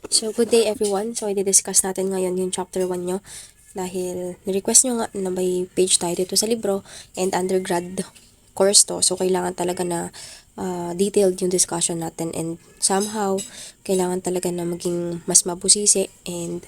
So, good day everyone. So, i-discuss natin ngayon yung chapter 1 nyo dahil ni-request nyo nga na may page tayo dito sa libro and undergrad course to. So, kailangan talaga na detailed yung discussion natin and somehow, kailangan talaga na maging mas mabusisi and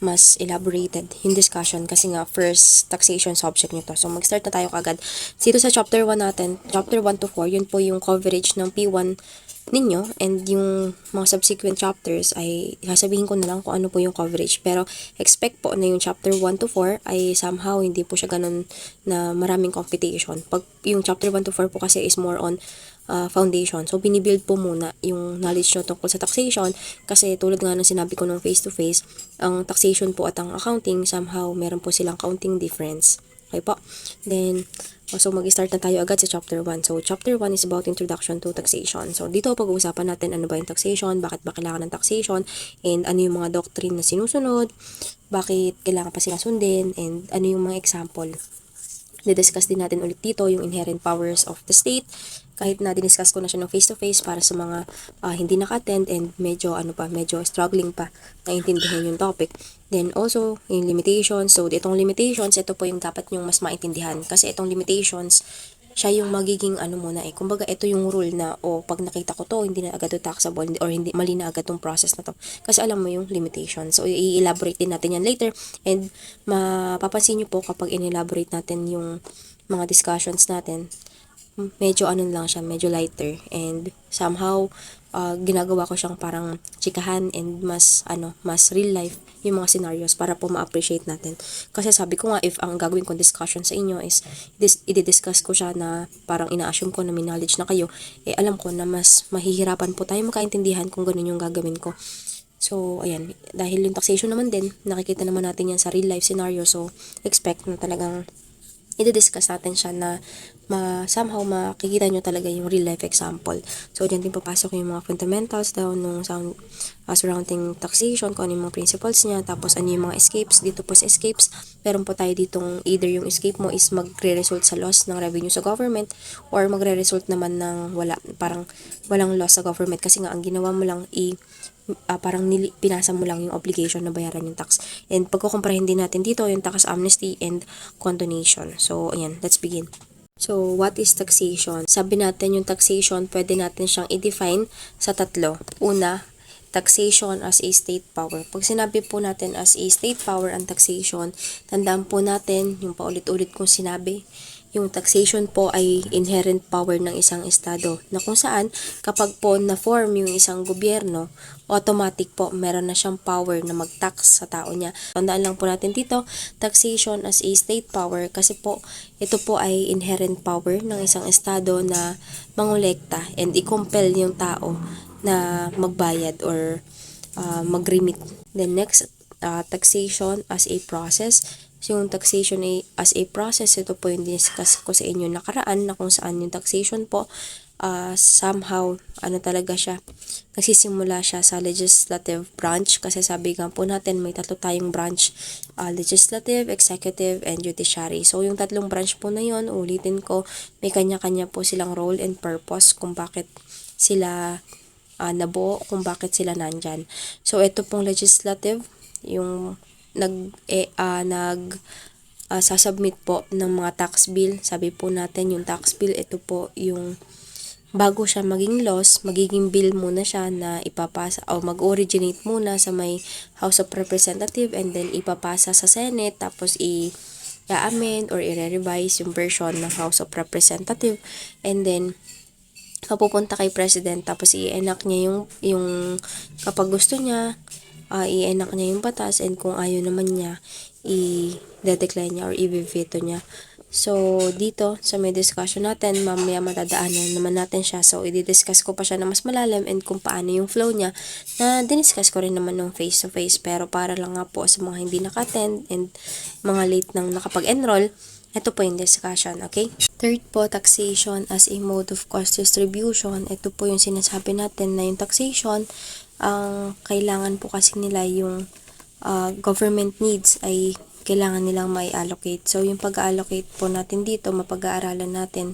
mas elaborated yung discussion kasi nga first taxation subject nyo to. So, mag-start na tayo kagad. Dito sa chapter 1 natin, chapter 1 to 4, yun po yung coverage ng P1 ninyo and yung mga subsequent chapters ay sasabihin ko na lang kung ano po yung coverage. Pero expect po na yung chapter 1 to 4 ay somehow hindi po siya ganun na maraming computation. Pag yung chapter 1 to 4 po kasi is more on foundation. So, binibuild po muna yung knowledge nyo tungkol sa taxation kasi tulad nga ng sinabi ko nung face-to-face, ang taxation po at ang accounting, somehow meron po silang counting difference. Okay po. Then, so mag-start na tayo agad sa chapter 1. So, chapter 1 is about introduction to taxation. So, dito pag-uusapan natin ano ba yung taxation, bakit ba kailangan ng taxation, and ano yung mga doctrine na sinusunod, bakit kailangan pa sila sundin, and ano yung mga example. Didiscuss din natin ulit dito yung inherent powers of the state, kahit na diniscuss ko na siya ng face-to-face para sa mga hindi naka-attend and medyo struggling pa naintindihan yung topic. Then also, yung limitations. So, itong limitations, ito po yung dapat nyong mas maintindihan. Kasi itong limitations, siya yung magiging muna kumbaga ito yung rule na pag nakita ko to hindi na agad to taxable or hindi mali na agad tong process na to kasi alam mo yung limitation. So i-elaborate din natin yan later and mapapansin niyo po kapag in-elaborate natin yung mga discussions natin medyo lang siya, medyo lighter and somehow ginagawa ko siyang parang chikahan and mas real life yung mga scenarios para po ma-appreciate natin. Kasi sabi ko nga if ang gagawin kong discussion sa inyo is i-discuss ko siya na parang ina-assume ko na may knowledge na kayo, alam ko na mas mahihirapan po tayo magkaintindihan kung ganun yung gagawin ko. So, ayan, dahil yung taxation naman din, nakikita naman natin yan sa real life scenario, so expect na talagang i-discuss natin siya na somehow makikita nyo talaga yung real life example. So, dyan din papasok yung mga fundamentals daw nung surrounding taxation, kung ano yung mga principles niya, tapos ano yung mga escapes. Dito po sa escapes, meron po tayo ditong either yung escape mo is magre-result sa loss ng revenue sa government or magre-result naman ng parang walang loss sa government kasi nga ang ginawa mo lang parang pinasa mo lang yung obligation na bayaran yung tax. And pagkukumparahin din natin dito yung tax amnesty and condonation. So, ayan, let's begin. So, what is taxation? Sabi natin yung taxation, pwede natin siyang i-define sa tatlo. Una, taxation as a state power. Pag sinabi po natin as a state power ang taxation, tandaan po natin yung paulit-ulit kong sinabi, yung taxation po ay inherent power ng isang estado na kung saan kapag po na-form yung isang gobyerno, automatic po meron na siyang power na mag-tax sa tao niya. Tandaan lang po natin dito, taxation as a state power kasi po ito po ay inherent power ng isang estado na mangolekta and i-compel yung tao na magbayad or mag-remit. Then next, taxation as a process. So, yung taxation as a process, ito po yung discuss ko sa inyo nakaraan na kung saan yung taxation po somehow, talaga siya, nagsisimula siya sa legislative branch kasi sabi nga po natin may tatlo tayong branch, legislative, executive, and judiciary. So, yung tatlong branch po na yon ulitin ko, may kanya-kanya po silang role and purpose kung bakit sila nabuo, kung bakit sila nandyan. So, ito pong legislative, yung sasubmit po ng mga tax bill. Sabi po natin yung tax bill, ito po yung bago siya maging laws, magiging bill muna siya na ipapasa o mag-originate muna sa may House of Representative and then ipapasa sa Senate tapos i-amend or i-revise yung version ng House of Representative and then mapupunta kay President tapos i-enact niya yung kapag gusto niya i-enact niya yung batas and kung ayaw naman niya i-decline niya or i-veto niya. So, dito sa may discussion natin, mamaya matadaanan naman natin siya. So, i-discuss ko pa siya na mas malalim and kung paano yung flow niya na diniscuss ko rin naman ng face-to-face. Pero para lang nga po sa mga hindi naka-attend and mga late nang nakapag-enroll, ito po yung discussion, okay? Third po, taxation as a mode of cost distribution. Ito po yung sinasabi natin na yung taxation, ang kailangan po kasi nila yung government needs ay kailangan nilang mai-allocate. So, yung pag-allocate po natin dito, mapag-aaralan natin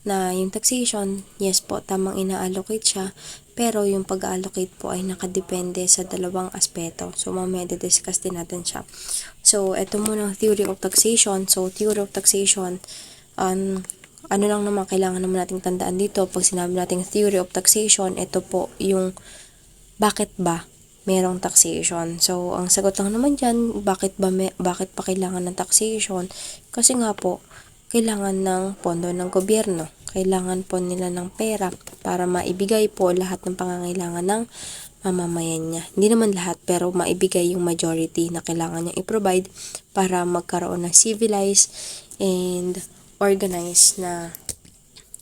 na yung taxation, yes po, tamang ina-allocate siya. Pero yung pag-allocate po ay nakadepende sa dalawang aspeto. So, mamaya discuss din natin siya. So, ito muna theory of taxation. So, theory of taxation, ano lang naman kailangan naman nating tandaan dito pag sinabi nating theory of taxation, ito po yung bakit ba merong taxation. So, ang sagot lang naman dyan, bakit pa kailangan ng taxation? Kasi nga po, kailangan ng pondo ng gobyerno. Kailangan po nila ng pera para maibigay po lahat ng pangangailangan ng mamamayan niya. Hindi naman lahat, pero maibigay yung majority na kailangan niya i-provide para magkaroon ng civilized and organized na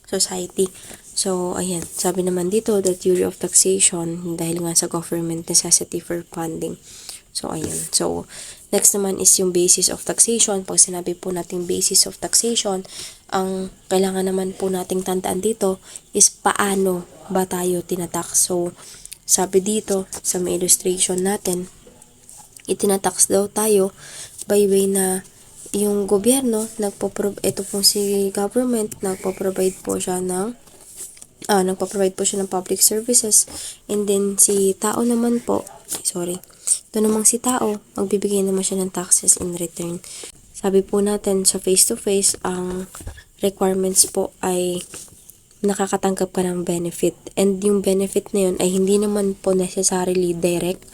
society. So, ayan, sabi naman dito, the theory of taxation, dahil nga sa government necessity for funding. So, ayan. So, next naman is yung basis of taxation. Pag sinabi po nating basis of taxation, ang kailangan naman po nating tandaan dito is paano ba tayo tinatax. So, sabi dito sa may illustration natin, itinatax daw tayo by way na yung gobyerno, ito pong si government, nagpo-provide po siya ng public services, and then si tao naman po, ito namang si tao, magbibigay naman siya ng taxes in return. Sabi po natin sa face-to-face, ang requirements po ay nakakatanggap ka ng benefit, and yung benefit na yun ay hindi naman po necessarily direct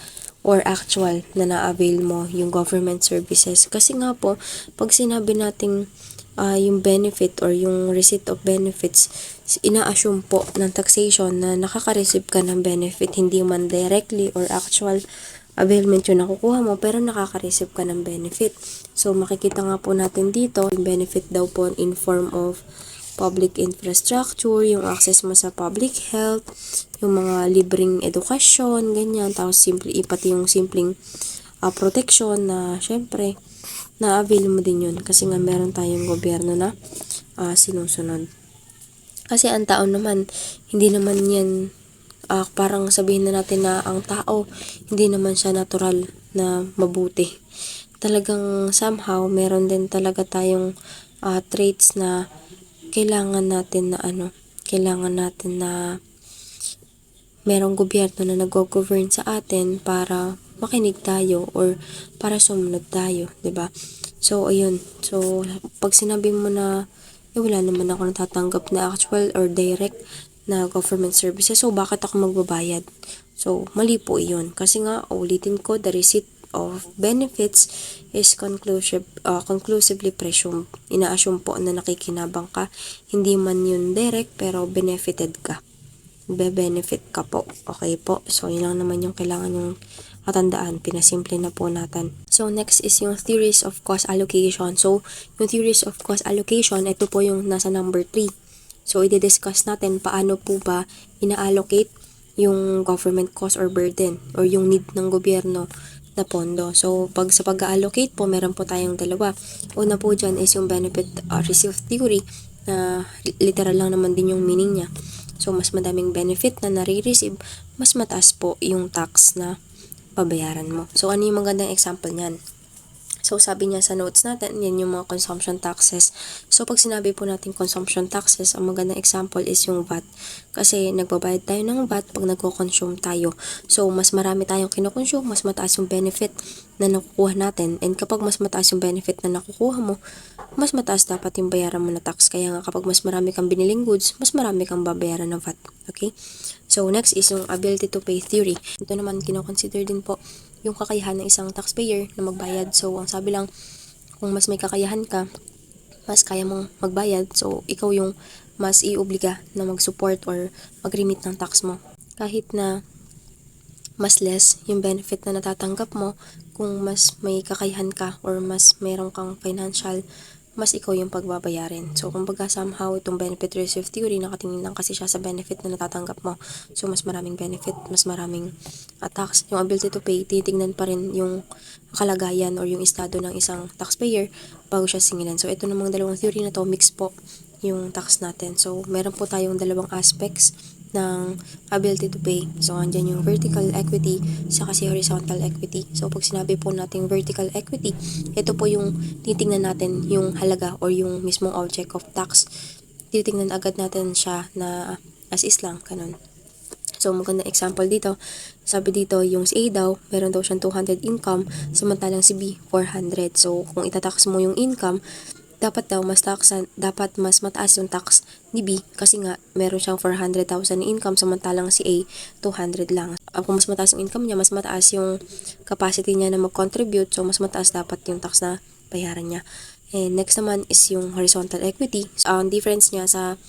or actual na na-avail mo yung government services. Kasi nga po, pag sinabi nating yung benefit or yung receipt of benefits, ina-assume po ng taxation na nakaka-receive ka ng benefit, hindi man directly or actual availment yung nakukuha mo, pero nakaka-receive ka ng benefit. So, makikita nga po natin dito, yung benefit daw po in form of public infrastructure, yung access mo sa public health, yung mga libreng edukasyon, ganyan. Tapos pati yung simpleng protection na syempre na-avail mo din yun kasi nga meron tayong gobyerno na sinusunod. Kasi ang tao naman, hindi naman yan parang sabihin na natin na ang tao, hindi naman siya natural na mabuti. Talagang somehow, meron din talaga tayong traits na kailangan natin na merong gobyerno na nag-govern sa atin para makinig tayo or para sumunod tayo, 'di ba? So ayun. So pag sinabi mo na wala naman ako natatanggap na actual or direct na government services, so bakit ako magbabayad? So mali po 'yun kasi nga ulitin ko, the receipt of benefits is conclusively presumed. Ina-assume po na nakikinabang ka. Hindi man yun direct, pero benefited ka. Be-benefit ka po. Okay po. So, yun lang naman yung kailangan yung matandaan. Pinasimple na po natin. So, next is yung theories of cost allocation. So, yung theories of cost allocation, ito po yung nasa number 3. So, i-discuss natin paano po ba ina-allocate yung government cost or burden or yung need ng gobyerno na pondo. So, sa pag-allocate po, meron po tayong dalawa. Una po dyan is yung benefit receipt theory na literal lang naman din yung meaning niya. So, mas madaming benefit na nare-receive, mas mataas po yung tax na babayaran mo. So, ano yung magandang example niyan? So, sabi niya sa notes natin, yan yung mga consumption taxes. So, pag sinabi po natin consumption taxes, ang magandang example is yung VAT. Kasi nagbabayad tayo ng VAT pag nagko-consume tayo. So, mas marami tayong kinokonsume, mas mataas yung benefit na nakukuha natin. And kapag mas mataas yung benefit na nakukuha mo, mas mataas dapat yung bayaran mo na tax. Kaya nga kapag mas marami kang biniling goods, mas marami kang babayaran ng VAT. Okay? So, next is yung ability to pay theory. Ito naman, kinoconsider din po yung kakayahan ng isang taxpayer na magbayad. So, ang sabi lang, kung mas may kakayahan ka, mas kaya mong magbayad. So, ikaw yung mas iobliga na mag-support or mag-remit ng tax mo. Kahit na mas less yung benefit na natatanggap mo, kung mas may kakayahan ka or mas mayroon kang financial, mas ikaw yung pagbabayarin. So, kumbaga somehow, itong benefit receipt theory, nakatingin lang kasi siya sa benefit na natatanggap mo. So, mas maraming benefit, mas maraming tax. Yung ability to pay, titignan pa rin yung kalagayan or yung estado ng isang taxpayer bago siya singilin. So, ito namang dalawang theory na to, mix po yung tax natin. So, meron po tayong dalawang aspects ng ability to pay. So, andyan yung vertical equity saka si horizontal equity. So, pag sinabi po natin vertical equity, ito po yung titingnan natin yung halaga or yung mismong object of tax. Titingnan agad natin siya na as is lang, ganun. So, magandang example dito. Sabi dito, yung si A daw, meron daw siyang 200 income, samantalang si B, 400. So, kung itatax mo yung income, dapat mas mataas yung tax ni B kasi nga meron siyang 400,000 na income samantalang si A 200 lang. Kung mas mataas yung income niya, mas mataas yung capacity niya na mag-contribute, so mas mataas dapat yung tax na bayaran niya. And next naman is yung horizontal equity. So, ang difference niya sa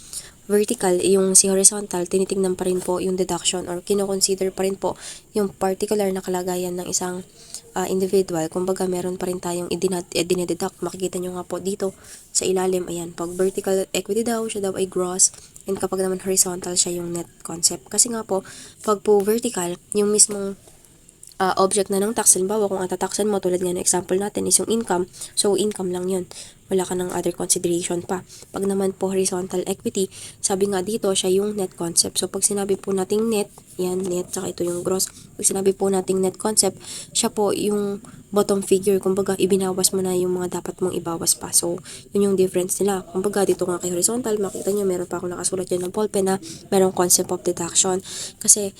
vertical, yung si horizontal, tinitingnan pa rin po yung deduction or kino-consider pa rin po yung particular na kalagayan ng isang individual. Kumbaga, meron pa rin tayong i-deduct. Makikita nyo nga po dito sa ilalim. Ayan, pag vertical equity daw, siya daw ay gross. And kapag naman horizontal, siya yung net concept. Kasi nga po, pag po vertical, yung mismong object na ng tax. Halimbawa, kung ang tataksan mo, tulad nga ng example natin, is yung income. So, income lang yun. Wala ka ng other consideration pa. Pag naman po horizontal equity, sabi nga dito, siya yung net concept. So, pag sinabi po nating net, yan, net, saka ito yung gross. Pag sinabi po nating net concept, siya po yung bottom figure. Kumbaga, ibinawas mo na yung mga dapat mong ibawas pa. So, yun yung difference nila. Kumbaga, dito nga kay horizontal, makita nyo, meron pa ako nakasulat dyan ng ballpen na merong concept of deduction. Kasi,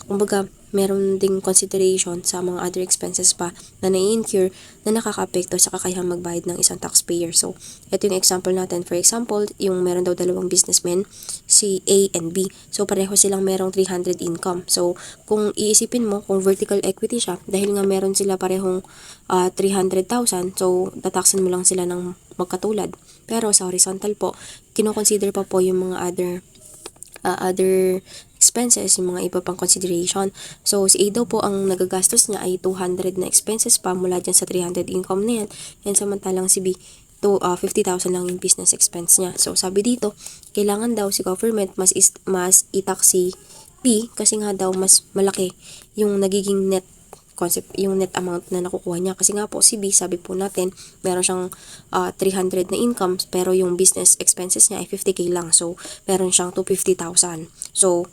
kumbaga, meron ding consideration sa mga other expenses pa na nai-incur na nakaka-apekto sa kakayahang magbayad ng isang taxpayer. So, ito yung example natin. For example, yung meron daw dalawang businessmen, si A and B. So, pareho silang merong 300 income. So, kung iisipin mo, kung vertical equity siya, dahil nga meron sila parehong 300,000, so, tataksan mo lang sila ng magkatulad. Pero sa horizontal po, kino-consider pa po yung mga other expenses, yung mga iba pang consideration. So, si A daw po, ang nagagastos niya ay 200 na expenses pa mula dyan sa 300 income na yan. And samantalang si B, 50,000 lang yung business expense niya. So, sabi dito, kailangan daw si government mas itax si B kasi nga daw mas malaki yung nagiging net concept, yung net amount na nakukuha niya. Kasi nga po si B, sabi po natin, meron siyang 300 na income pero yung business expenses niya ay 50k lang. So, meron siyang 250,000. So,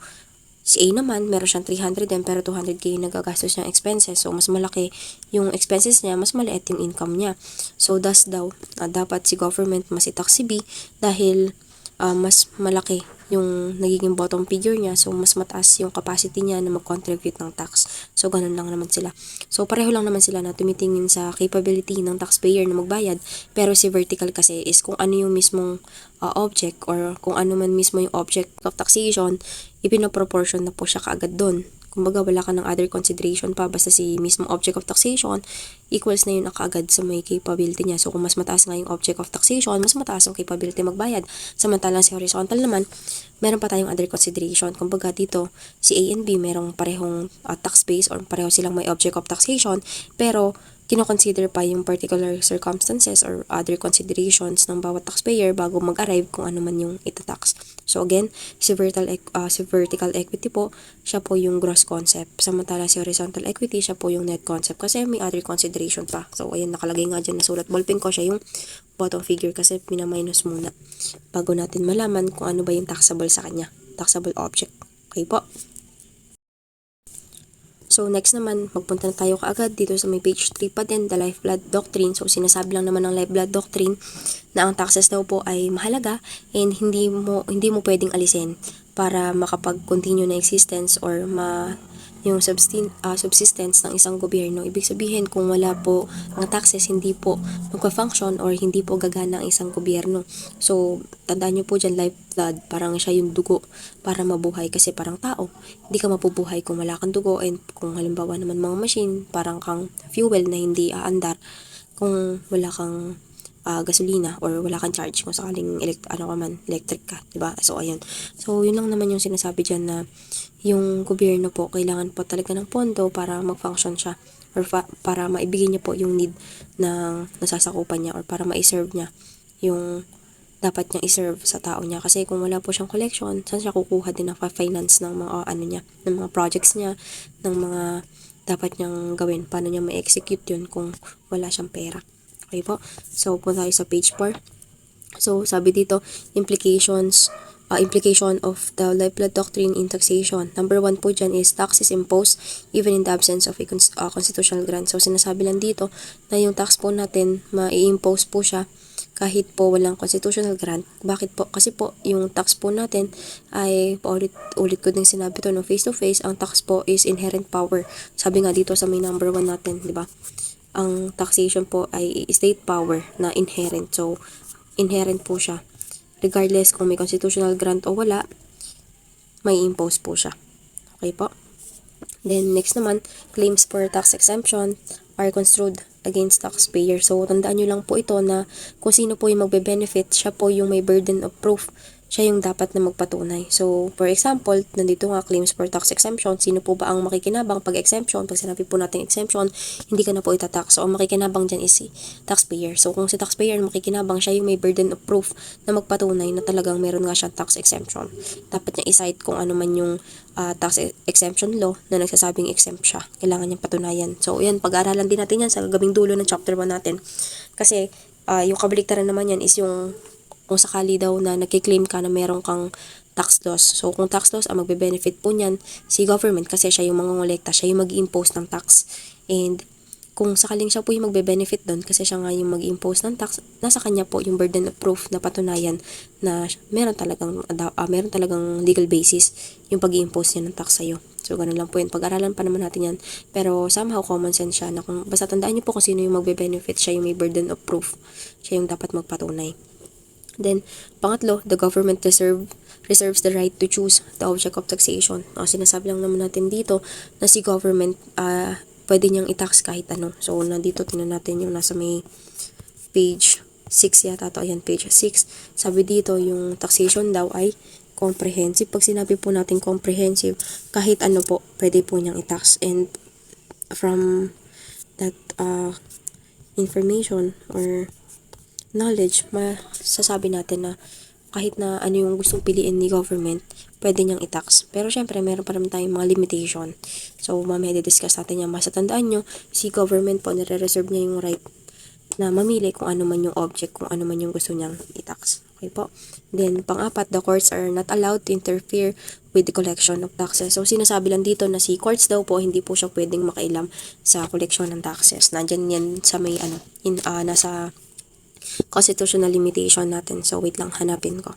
si A naman, meron siyang 300 din pero 200k yung nagagastos niyang expenses. So, mas malaki yung expenses niya, mas maliit yung income niya. So, thus daw, dapat si government mas itax si B dahil mas malaki yung nagiging bottom figure niya. So, mas mataas yung capacity niya na mag-contribute ng tax. So, ganun lang naman sila. So, pareho lang naman sila na tumitingin sa capability ng taxpayer na magbayad. Pero si vertical kasi is kung ano yung mismong object or kung ano man mismo yung object of taxation, ipinoproportion na po siya kaagad doon. Kumbaga, wala ka ng other consideration pa. Basta si mismo object of taxation, equals na yun kaagad sa may capability niya. So, kung mas mataas nga yung object of taxation, mas mataas yung capability magbayad. Samantalang si horizontal naman, meron pa tayong other consideration. Kumbaga, dito, si A and B, merong parehong tax base or pareho silang may object of taxation, pero kino-consider pa yung particular circumstances or other considerations ng bawat taxpayer bago mag-arrive kung ano man yung itatax. So again, si vertical equity po, siya po yung gross concept. Samantala si horizontal equity, siya po yung net concept kasi may other consideration pa. So ayan, nakalagay nga dyan na sulat. Ballpen ko siya yung bottom figure kasi pinaminus muna bago natin malaman kung ano ba yung taxable sa kanya. Taxable object. Okay po. So, next naman, magpunta na tayo kaagad dito sa may page 3 pa din, the life blood doctrine. So, sinasabi lang naman ng life blood doctrine na ang taxes daw po ay mahalaga and hindi mo pwedeng alisin para makapag-continue na existence or yung subsistence ng isang gobyerno. Ibig sabihin, kung wala po ang taxes, hindi po magpa-function or hindi po gagana ang isang gobyerno. So, tandaan nyo po dyan, lifeblood, parang siya yung dugo para mabuhay kasi parang tao. Hindi ka mapubuhay kung wala kang dugo and kung halimbawa naman mga machine, parang kang fuel na hindi aandar kung wala kang gasolina or wala kang charge kung sakaling electric ka, diba? So, ayun. So, yun lang naman yung sinasabi dyan na yung gobyerno po, kailangan po talaga ng pondo para mag-function siya or para maibigay niya po yung need ng nasasakupan niya or para ma-serve niya yung dapat niyang i-serve sa tao niya. Kasi kung wala po siyang collection, saan siya kukuha din ng finance ng mga ng mga projects niya, ng mga dapat niyang gawin, paano niya ma-execute yun kung wala siyang pera. Okay po. So, punta tayo sa page 4. So, sabi dito, implication of the life blood doctrine in taxation. Number 1 po dyan is tax is imposed even in the absence of a constitutional grant. So, sinasabi lang dito na yung tax po natin, ma-i-impose po siya kahit po walang constitutional grant. Bakit po? Kasi po yung tax po natin ay paulit-ulit ko din sinabi to no, face to face, ang tax po is inherent power. Sabi nga dito sa may number 1 natin, di ba? Ang taxation po ay state power na inherent. So, inherent po siya. Regardless kung may constitutional grant o wala, may impose po siya. Okay po? Then, next naman, claims for tax exemption are construed against taxpayer. So, tandaan nyo lang po ito na kung sino po yung magbe-benefit, siya po yung may burden of proof. Siya yung dapat na magpatunay. So, for example, nandito nga claims for tax exemption. Sino po ba ang makikinabang pag exemption? Pag sinabi po natin exemption, hindi ka na po itatax. So, ang makikinabang dyan is si taxpayer. So, kung si taxpayer makikinabang, siya yung may burden of proof na magpatunay na talagang meron nga siyang tax exemption. Dapat niya i-cite kung ano man yung tax exemption law na nagsasabing exempt siya. Kailangan niyang patunayan. So, yan, pag-aaralan din natin yan sa gabing dulo ng chapter 1 natin. Kasi, yung kabaliktaran naman yan is yung kung sakali daw na nagkiklaim ka na meron kang tax loss. So, kung tax loss, ang magbe-benefit po niyan si government kasi siya yung mangongolekta, siya yung mag-impose ng tax. And kung sakaling siya po yung magbe-benefit doon kasi siya nga yung mag-impose ng tax, nasa kanya po yung burden of proof na patunayan na meron talagang legal basis yung pag-impose niya ng tax sa'yo. So, ganun lang po yun. Pag-aralan pa naman natin yan. Pero somehow common sense siya na kung basta tandaan niyo po kung sino yung magbe-benefit, siya yung may burden of proof. Siya yung dapat magpatunay. Then, pangatlo, the government reserves the right to choose the object of taxation. Sinasabi lang naman natin dito na si government, pwede niyang i-tax kahit ano. So, nandito, tingnan natin yung nasa may page 6 yata to. Ayan, page 6. Sabi dito, yung taxation daw ay comprehensive. Pag sinabi po natin comprehensive, kahit ano po, pwede po niyang i-tax. And from that information or knowledge, masasabi natin na kahit na ano yung gustong piliin ni government, pwede niyang i-tax. Pero syempre, meron pa naman tayong mga limitation. So, mamaya di-discuss natin yan. Basta tandaan nyo, si government po, nare-reserve niya yung right na mamili kung ano man yung object, kung ano man yung gusto niyang i-tax. Okay po? Then, pang-apat, the courts are not allowed to interfere with the collection of taxes. So, sinasabi lang dito na si courts daw po, hindi po siya pwedeng makailam sa collection ng taxes. Nandyan yan sa may nasa constitutional limitation natin. So, wait lang, hanapin ko.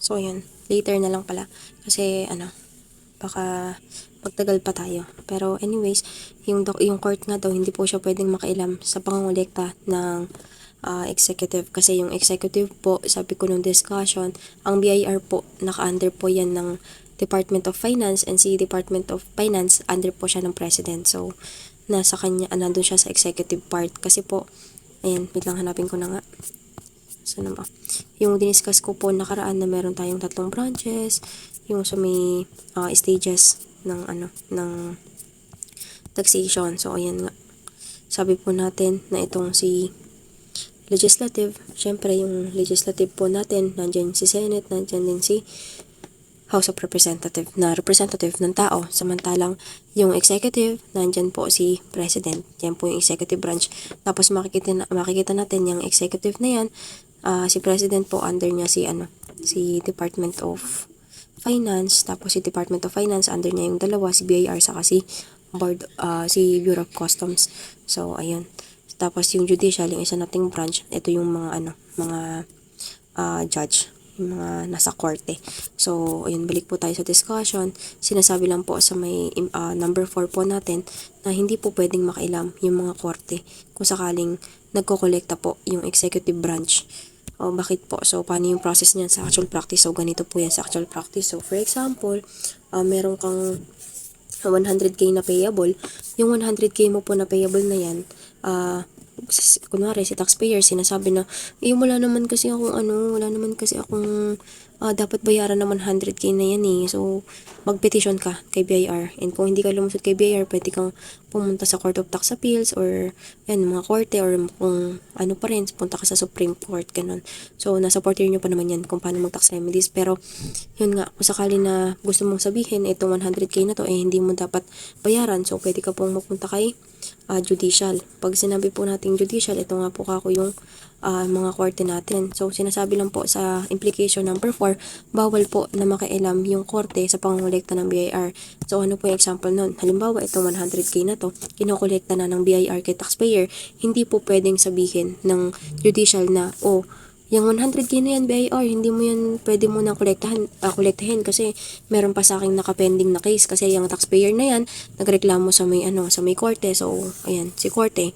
So, yun. Later na lang pala. Kasi, baka magtagal pa tayo. Pero, anyways, yung court nga daw, hindi po siya pwedeng makailam sa pangongolekta ng executive. Kasi yung executive po, sabi ko nung discussion, ang BIR po, naka-under po yan ng Department of Finance, and si Department of Finance, under po siya ng President. So, nasa kanya, nandun siya sa executive part. Kasi po, ayan, wait lang, hanapin ko na nga. Sana ba? Yung diniscuss ko po nakaraan na meron tayong 3 branches, yung sa may stages ng taxation. So, ayan nga. Sabi po natin na itong si legislative, syempre yung legislative po natin, nandyan si Senate, nandyan din si House of Representative na representative ng tao. Samantalang yung executive, nandyan po si President. Yan po yung executive branch. Tapos makikita natin yung executive na yan, si President po under niya si Department of Finance. Tapos si Department of Finance under niya yung dalawa, si BIR saka si Bureau of Customs. So ayun. Tapos yung judicial, yung isa nating branch, ito yung mga judge, yung mga nasa korte. So, ayun, balik po tayo sa discussion. Sinasabi lang po sa may number 4 po natin na hindi po pwedeng makailam yung mga korte kung sakaling nagko-kolekta po yung executive branch. Bakit po? So, paano yung process niyan sa actual practice? So, ganito po yan sa actual practice. So, for example, meron kang 100k na payable. Yung 100k mo po na payable na yan, kunwari si taxpayer sinasabi na wala naman kasi akong dapat bayaran ng 100k na yan eh. So, mag-petition ka kay BIR. And kung hindi ka lumusot kay BIR, pwede kang pumunta sa Court of Tax Appeals or mga korte, or kung pa rin, punta ka sa Supreme Court, ganun. So, nasa portier nyo pa naman yan kung paano mag-tax remedies. Pero, yun nga, kung sakali na gusto mong sabihin, itong 100k na to, hindi mo dapat bayaran. So, pwede ka pong mapunta kay judicial. Pag sinabi po natin judicial, ito nga po kako yung mga korte natin. So, sinasabi lang po sa implication number 4, bawal po na makialam yung korte sa pangungulekta mangolekta ng BIR. So ano po yung example nun? Halimbawa, itong 100k na to, kinokolekta na ng BIR kay taxpayer, hindi po pwedeng sabihin ng judicial na, oh, yung 100k na yan, BIR, hindi mo yan pwede mo nang kolektahin kasi meron pa sa akin nakapending na case kasi yung taxpayer na yan, nagreklamo sa may korte. So, ayan, si korte,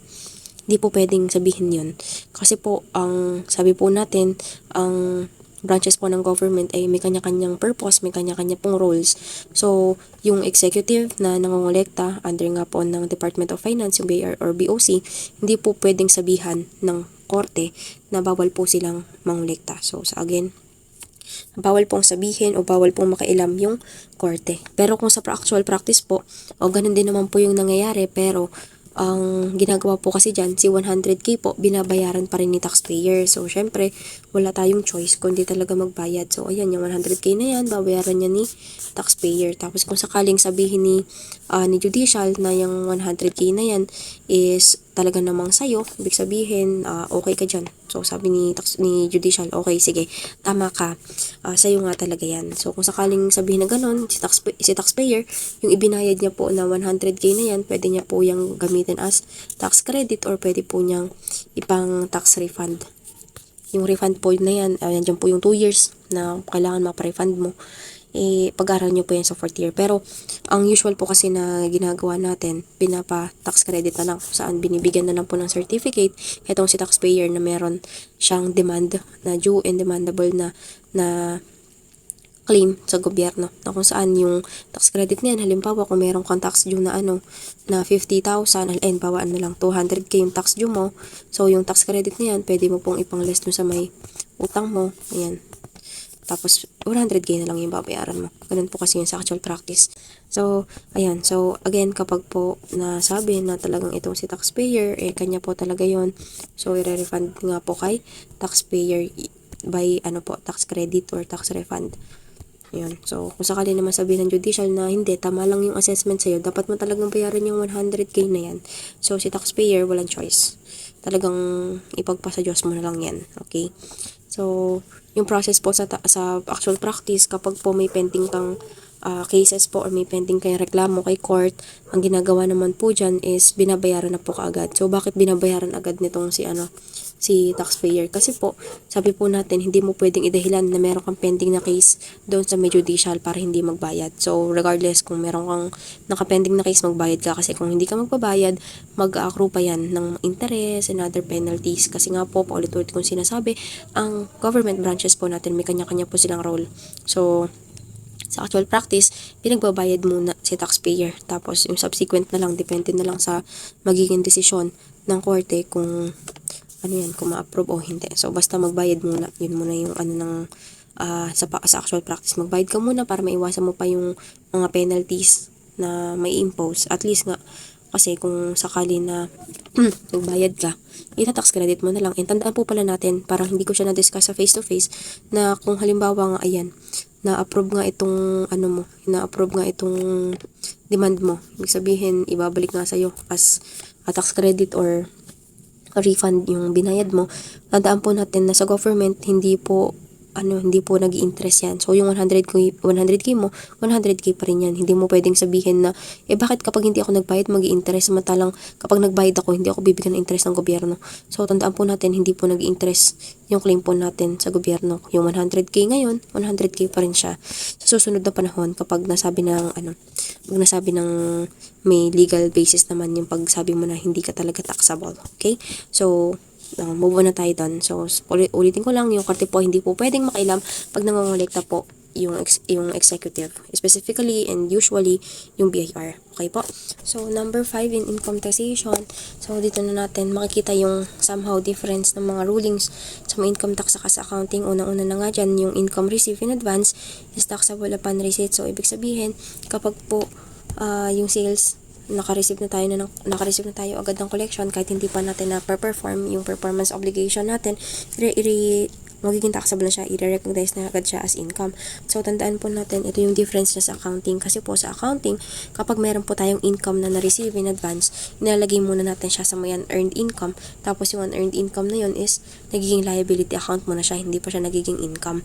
hindi po pwedeng sabihin yun. Kasi po, ang sabi po natin, ang branches po ng government ay may kanya-kanyang purpose, may kanya-kanya pong roles. So, yung executive na nangongolekta under nga po ng Department of Finance, yung BIR or BOC, hindi po pwedeng sabihan ng korte na bawal po silang mangolekta. So, again, bawal pong sabihin o bawal pong makailam yung korte. Pero kung sa actual practice po, o ganun din naman po yung nangyayari, pero ang ginagawa po kasi dyan, si 100k po, binabayaran pa rin ni taxpayer. So, syempre, wala tayong choice kundi talaga magbayad. So, ayan, yung 100k na yan, babayaran niya ni taxpayer. Tapos, kung sakaling sabihin ni judicial na yung 100k na yan is talaga namang sayo, ibig sabihin, okay ka dyan. So, sabi ni judicial, okay, sige, tama ka, sa'yo nga talaga yan. So, kung sakaling sabihin na ganun, si taxpayer, yung ibinayad niya po na 100k na yan, pwede niya po yung gamitin as tax credit or pwede po niyang ipang tax refund. Yung refund po na yan, nandiyan po yung 2 years na kailangan mapa-refund mo. Pag-aral nyo po yan sa 4th year. Pero, ang usual po kasi na ginagawa natin, pinapa-tax credit na lang, saan binibigyan na lang po ng certificate, itong si taxpayer na meron siyang demand na due and demandable na claim sa gobyerno, na kung saan yung tax credit niyan, halimbawa kung meron kang tax due na na 50,000, bawaan na lang 200k yung tax due mo, so yung tax credit niyan, pwede mo pong ipang-less dun sa may utang mo, ayan. Tapos, 100k na lang yung babayaran mo. Ganun po kasi yun sa actual practice. So, ayan. So, again, kapag po nasabi na talagang itong si taxpayer, kanya po talaga yon. So, i-refund nga po kay taxpayer by, tax credit or tax refund. Yun. So, kung sakali naman sabihin ng judicial na hindi, tama lang yung assessment sa'yo, dapat mo talagang bayaran yung 100k na yan. So, si taxpayer, walang choice. Talagang ipagpasa Diyos mo na lang yan. Okay? So, yung process po sa actual practice, kapag po may pending kang cases po or may pending kayong reklamo kay court, ang ginagawa naman po dyan is binabayaran na po kaagad. So, bakit binabayaran agad nitong si taxpayer? Kasi po, sabi po natin, hindi mo pwedeng idahilan na meron kang pending na case doon sa may judicial para hindi magbayad. So, regardless kung meron kang nakapending na case, magbayad ka. Kasi kung hindi ka magbabayad, mag-accrue pa yan ng interest and other penalties. Kasi nga po, paulit-ulit kong sinasabi, ang government branches po natin, may kanya-kanya po silang role. So, sa actual practice, pinagbabayad muna si taxpayer. Tapos, yung subsequent na lang, depende na lang sa magiging desisyon ng korte kung kung ma-approve o hindi. So, basta magbayad muna. Yun muna yung sa actual practice. Magbayad ka muna para maiwasan mo pa yung mga penalties na may impose. At least nga, kasi kung sakali na nagbayad ka, ita-tax credit mo na lang. And tandaan po pala natin, parang hindi ko siya na-discuss sa face-to-face, na kung halimbawa nga, ayan, na-approve nga itong na-approve nga itong demand mo. Ibig sabihin, ibabalik nga sa'yo as a tax credit or a refund yung binayad mo. Tandaan po natin na sa government, hindi po nag-i-interest yan. So, yung 100k mo, 100k pa rin yan. Hindi mo pwedeng sabihin na, bakit kapag hindi ako nagbayad, mag-i-interest, samantalang kapag nagbayad ako, hindi ako bibigyan ng interest ng gobyerno. So, tandaan po natin, hindi po nag-i-interest yung claim po natin sa gobyerno. Yung 100k ngayon, 100k pa rin siya. Sa susunod na panahon, kapag nasabi ng, may legal basis naman yung pagsabi mo na hindi ka talaga taxable. Okay? So, move on na tayo doon. So, ulitin ko lang, yung korte po hindi po pwedeng makailam pag nangongolekta po yung executive. Specifically and usually, yung BIR. Okay po? So, number 5 in income taxation. So, dito na natin makikita yung somehow difference ng mga rulings sa mga income tax saka sa accounting. Unang-una na nga dyan, yung income received in advance is taxable upon receipt. So, ibig sabihin, kapag po yung sales, naka-receive na tayo agad ng collection kahit hindi pa natin na perform yung performance obligation natin, magiging taxable na siya, i-recognize na agad siya as income. So, tandaan po natin, ito yung difference niya sa accounting. Kasi po sa accounting, kapag meron po tayong income na na-receive in advance, inalagay muna natin siya sa may unearned income. Tapos yung unearned income na yun is nagiging liability account mo na siya, hindi pa siya nagiging income.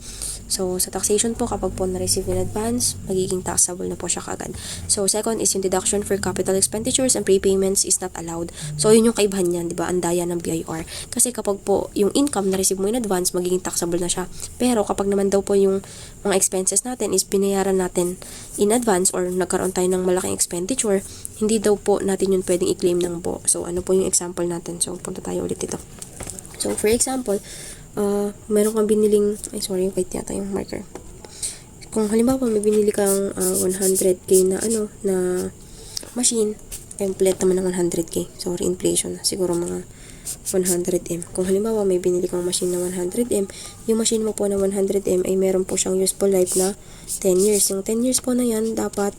So, sa taxation po, kapag po na-receive in advance, magiging taxable na po siya kaagad. So, second is yung deduction for capital expenditures and prepayments is not allowed. So, yun yung kaibahan niyan, di ba? Ang daya ng BIR. Kasi kapag po yung income na-receive mo in advance, magiging taxable na siya. Pero kapag naman daw po yung mga expenses natin is binayaran natin in advance or nagkaroon tayo ng malaking expenditure, hindi daw po natin yun pwedeng i-claim ng buo. So, ano po yung example natin? So, punta tayo ulit dito. So, for example, meron kang biniling, wait yata yung marker. Kung halimbawa may binili kang 100k na na machine, template naman ng 100k. Sorry, inflation. Siguro mga 100M. Kung halimbawa may binili kang machine na 100M, yung machine mo po na 100M ay meron po siyang useful life na 10 years. Yung 10 years po na yan, dapat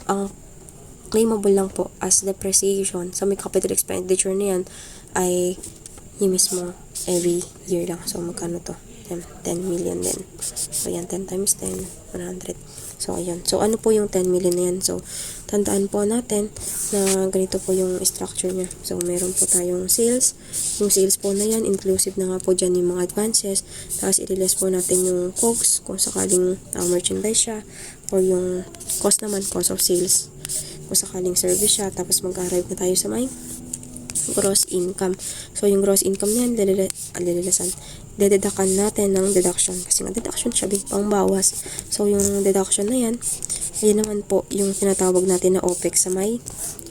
ang claimable lang po as depreciation sa may capital expenditure na yan ay yung mismo every year lang. So, magkano to? 10 million din. So, yan, 10 times 10, 100. So, ayun. So, ano po yung 10 million na yan? So, tandaan po natin na ganito po yung structure niya. So, meron po tayong sales. Yung sales po na yan, inclusive na nga po dyan yung mga advances. Tapos, i-less po natin yung COGS kung sakaling merchandise siya. Or yung cost naman, cost of sales. Kung sakaling service siya. Tapos, mag-arrive na tayo sa may gross income. So, yung gross income niyan, dededakan natin ng deduction. Kasi nga, deduction siya, pang bawas. So, yung deduction na yan, yan naman po yung tinatawag natin na OPEX sa may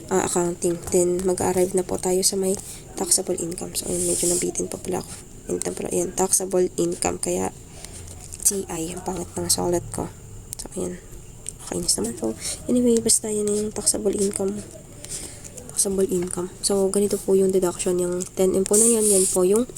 accounting. Then, mag-arrive na po tayo sa may taxable income. So, ayun, medyo nabitin pa pala ako. Yan, taxable income. Kaya, TI, ang pangit ng sulat ko. So, ayan. Kainis naman. So, anyway, basta yan yung taxable income. So, ganito po yung deduction. Yung 10M po na yan po yung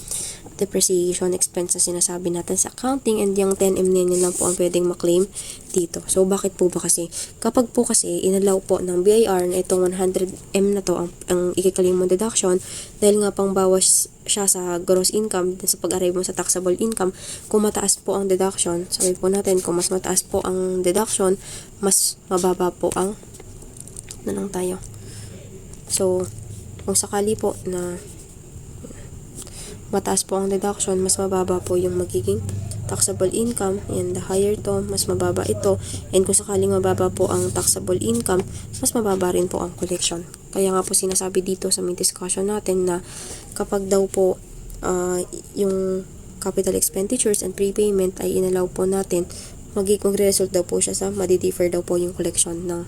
depreciation expense na sinasabi natin sa accounting, and yung 10M na yan lang po ang pwedeng maklaim dito. So, bakit po ba kasi? Kapag po kasi inalaw po ng BIR na itong 100M na to ang ikiklaim mo deduction, dahil nga pang bawas siya sa gross income, sa pag-arrive mo sa taxable income, kung mataas po ang deduction, sabi po natin, kung mas mataas po ang deduction, mas mababa po ang tayo. So, kung sakali po na mataas po ang deduction, mas mababa po yung magiging taxable income. And the higher to, mas mababa ito. And kung sakaling mababa po ang taxable income, mas mababa rin po ang collection. Kaya nga po sinasabi dito sa may discussion natin na kapag daw po yung capital expenditures and prepayment ay inalaw po natin, mag-result daw po siya sa madi-defer daw po yung collection ng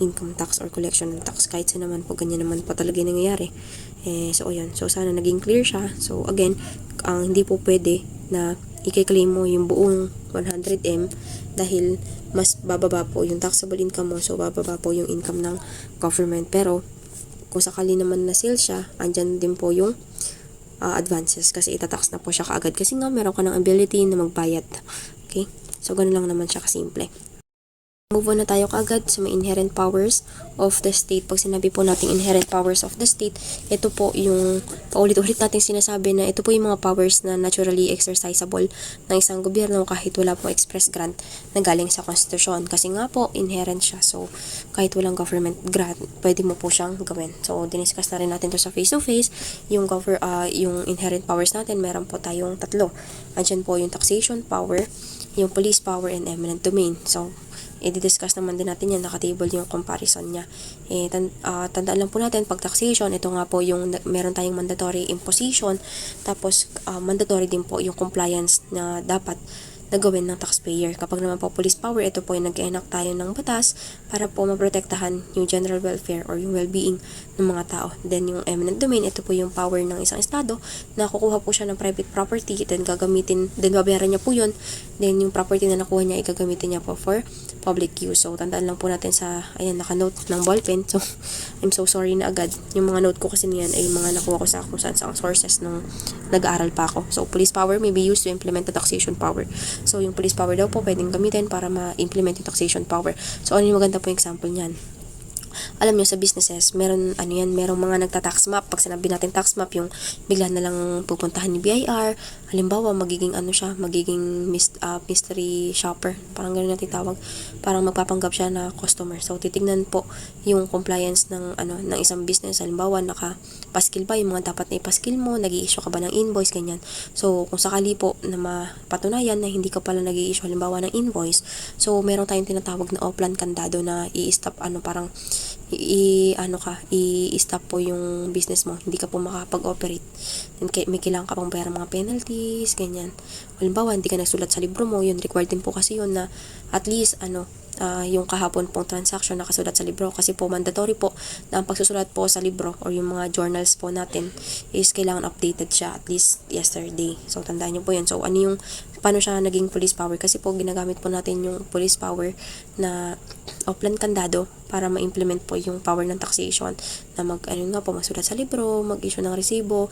income tax or collection ng tax. Kahit sa naman po, ganyan naman po talaga yung nangyayari. So, ayun. So, sana naging clear siya. So, again, hindi po pwede na i-claim mo yung buong 100M dahil mas bababa po yung taxable income mo. So, bababa po yung income ng government. Pero, kung sakali naman na sales siya, andyan din po yung advances kasi itatax na po siya kaagad. Kasi nga, meron ka ng ability na magbayad. Okay? So, ganun lang naman siya kasimple. Move on na tayo kaagad sa may inherent powers of the state. Pag sinabi po natin inherent powers of the state, ito po yung paulit-ulit natin sinasabi na ito po yung mga powers na naturally exercisable ng isang gobyerno kahit wala po express grant na galing sa konstitusyon. Kasi nga po, inherent siya. So, kahit walang government grant, pwede mo po siyang gawin. So, diniscuss na rin natin to sa face-to-face. Yung inherent powers natin, meron po tayong tatlo. Andyan po yung taxation power, yung police power, and eminent domain. So, i-discuss naman din natin yan, nakatable yung comparison niya. Tandaan lang po natin, pag taxation, ito nga po yung meron tayong mandatory imposition, tapos mandatory din po yung compliance na dapat na gawin ng taxpayer. Kapag naman po police power, ito po yung nag-enact tayo ng batas para po maprotektahan yung general welfare or yung well-being ng mga tao. Then yung eminent domain, ito po yung power ng isang estado na kukuha po siya ng private property, then babayaran niya po yun, then yung property na nakuha niya, igagamitin niya po for public use. So, tandaan lang po natin naka-note ng ballpen. So, I'm so sorry na agad. Yung mga note ko kasi niyan ay mga nakuha ko sa kung saan sa sources nung nag-aaral pa ako. So, police power may be used to implement the taxation power. So, yung police power daw po pwedeng gamitin para ma-implement yung taxation power. So, ano yung maganda po yung example niyan? alam nyo sa businesses, meron ano yan, merong mga nagta-tax map. Pag sinabi natin tax map, yung bigla na lang pupuntahan ni BIR. Halimbawa, magiging ano siya, magiging mystery shopper. Parang gano'n natin tawag. Parang magpapanggap siya na customer. So, titignan po yung compliance ng ng isang business. Halimbawa, naka-paskil ba yung mga dapat na ipaskil mo, nag-i-issue ka ba ng invoice, ganyan. So, kung sakali po na mapatunayan na hindi ka pala nag-i-issue halimbawa ng invoice, so meron tayong tinatawag na offline kandado na i-stop parang i-stop po yung business mo, hindi ka po makapag-operate. Then, may kailangan ka pang bayaran mga penalties, ganyan. Halimbawa, hindi ka nagsulat sa libro mo, yun, required din po kasi yun na at least yung kahapon pong transaction nakasulat sa libro, kasi po mandatory po na ang pagsusulat po sa libro or yung mga journals po natin is kailangan updated siya at least yesterday. So tandaan niyo po yun. So paano siya naging police power? Kasi po ginagamit po natin yung police power na offline kandado para ma-implement po yung power ng taxation na masulat sa libro, mag-issue ng resibo,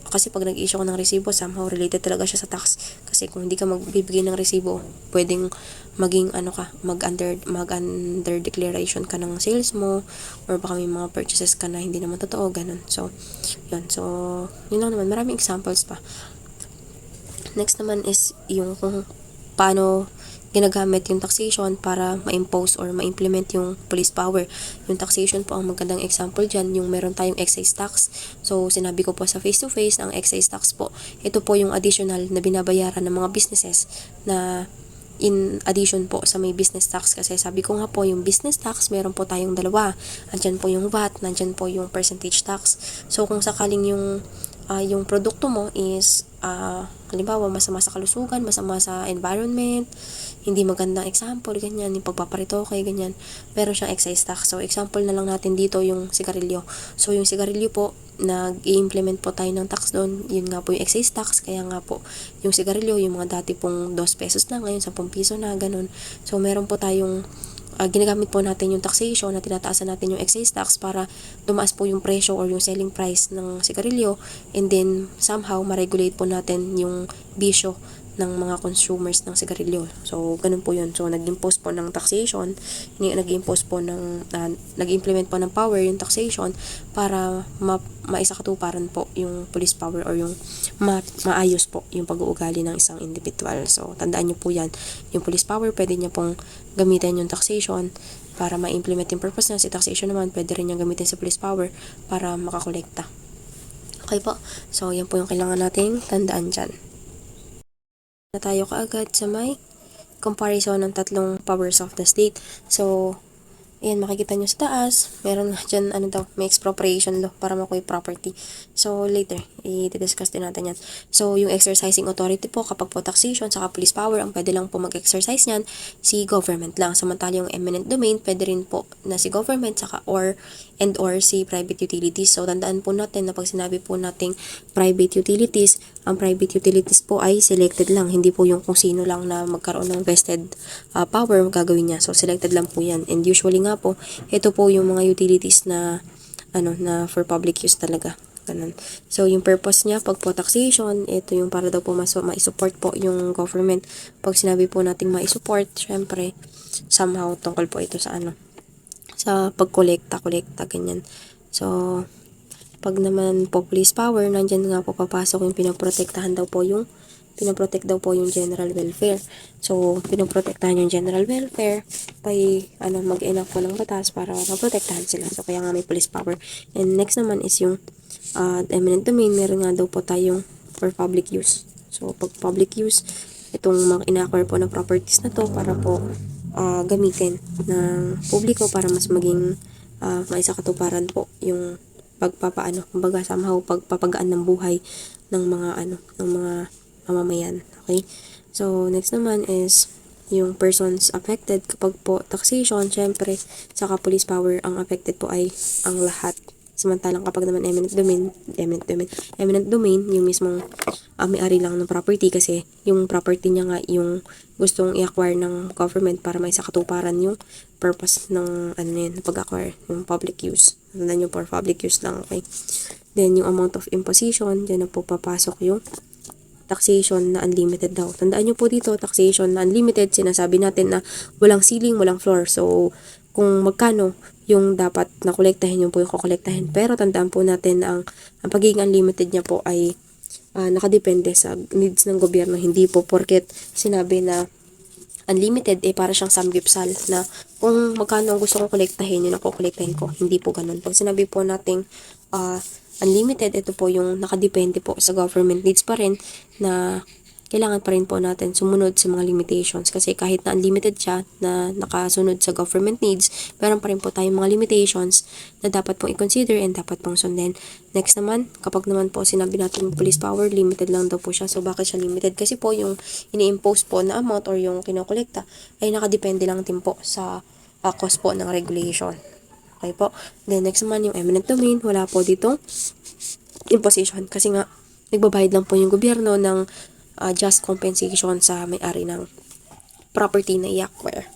kasi pag nag-issue ko ng resibo, somehow related talaga siya sa tax. Kasi kung hindi ka magbibigay ng resibo, pwedeng maging mag-under declaration ka ng sales mo, or baka may mga purchases ka na hindi naman totoo, ganun. So, yun. So, yun lang naman. Maraming examples pa. Next naman is yung kung paano ginagamit yung taxation para ma-impose or ma-implement yung police power. Yung taxation po ang magandang example dyan, yung meron tayong excise tax. So, sinabi ko po sa face-to-face, ang excise tax po, ito po yung additional na binabayaran ng mga businesses na in addition po sa may business tax. Kasi sabi ko nga po, yung business tax, meron po tayong dalawa. Andyan po yung VAT, nandyan po yung percentage tax. So, kung sakaling yung produkto mo is halimbawa masama sa kalusugan, masama sa environment, hindi magandang example, ganyan, yung pagpaparito kay ganyan, meron siyang excise tax. So, example na lang natin dito yung sigarilyo. So, yung sigarilyo po, nag-i-implement po tayo ng tax doon. Yun nga po yung excise tax. Kaya nga po, yung sigarilyo, yung mga dati pong 2 pesos na, ngayon 10 piso na, ganun. So, meron po tayong ginagamit po natin yung taxation na tinataasan natin yung excise tax para tumaas po yung presyo or yung selling price ng sigarilyo, and then somehow ma-regulate po natin yung bisyo ng mga consumers ng sigarilyo. So, ganun po yun. So, nag-impose po ng taxation, nag-impose po nag-implement po ng power yung taxation para maisakatuparan po yung police power or yung maayos po yung pag-uugali ng isang individual. So, tandaan nyo po yan. Yung police power, pwede nyo pong gamitin yung taxation para ma-implement yung purpose na. Si taxation naman, pwede rin yung gamitin sa police power para makakolekta. Okay po. So, yan po yung kailangan nating tandaan dyan. Na tayo kaagad sa may comparison ng tatlong powers of the state. So, ayan, makikita nyo sa taas, meron nga dyan, may expropriation law para makuha property. So, later, i-discuss din natin yan. So, yung exercising authority po, kapag po taxation, saka police power, ang pwede lang po mag-exercise yan, si government lang. Samantala yung eminent domain, pwede rin po na si government, saka or si private utilities. So, tandaan po natin na pag sinabi po nating private utilities, ang private utilities po ay selected lang, hindi po yung kung sino lang na magkaroon ng vested power gagawin niya. So, selected lang po yan. And usually nga po, ito po yung mga utilities na na for public use talaga. Ganun. So, yung purpose niya, pag po taxation, ito yung para daw po ma-support po yung government. Pag sinabi po nating ma-support, syempre, somehow tungkol po ito sa sa pagkolekta, ganyan. So, pag naman po police power, nandyan nga po papasok yung pinoprotect daw po yung general welfare. So, pinoprotektahan yung general welfare by mag-enact po ng batas para maprotektahan sila. So, kaya nga may police power. And next naman is yung eminent domain. Meron nga daw po tayong for public use. So, pag public use, itong mga ina-acquire po ng properties na to para po gamitin ng publiko para mas maging maisakatuparan po yung kumbaga somehow pagpapagaan ng buhay ng mga mamamayan. Okay? So, next naman is yung persons affected kapag po taxation, syempre, saka police power, ang affected po ay ang lahat. Samantalang kapag naman eminent domain, yung mismong may-ari lang ng property, kasi yung property niya nga yung gustong i-acquire ng government para maisakatuparan yung purpose ng pag-acquire, yung public use. Tandaan nyo, for public use lang, okay? Then, yung amount of imposition, dyan na po papasok yung taxation na unlimited daw. Tandaan nyo po dito, taxation na unlimited, sinasabi natin na walang ceiling, walang floor. So, kung magkano yung dapat na kolektahin, yung po yung kukolektahin. Pero tandaan po natin na ang pagiging unlimited niya po ay nakadepende sa needs ng gobyerno. Hindi po porket sinabi na unlimited, para siyang samgipsal na kung magkano ang gusto kong kolektahin, yun ang kukolektahin ko. Hindi po ganun. Pag sinabi po nating unlimited, ito po yung nakadepende po sa government needs pa rin na kailangan pa rin po natin sumunod sa mga limitations. Kasi kahit na unlimited siya, na nakasunod sa government needs, meron pa rin po tayong mga limitations na dapat pong i-consider and dapat pong sundin. Next naman, kapag naman po sinabi natin police power, limited lang daw po siya. So, bakit siya limited? Kasi po yung ini-impose po na amount or yung kinokolekta ay nakadepende lang din po sa cost po ng regulation. Okay po. Then, next naman yung eminent domain. Wala po ditong imposition. Kasi nga, nagbabayad lang po yung gobyerno ng just compensation sa may-ari ng property na i-acquire.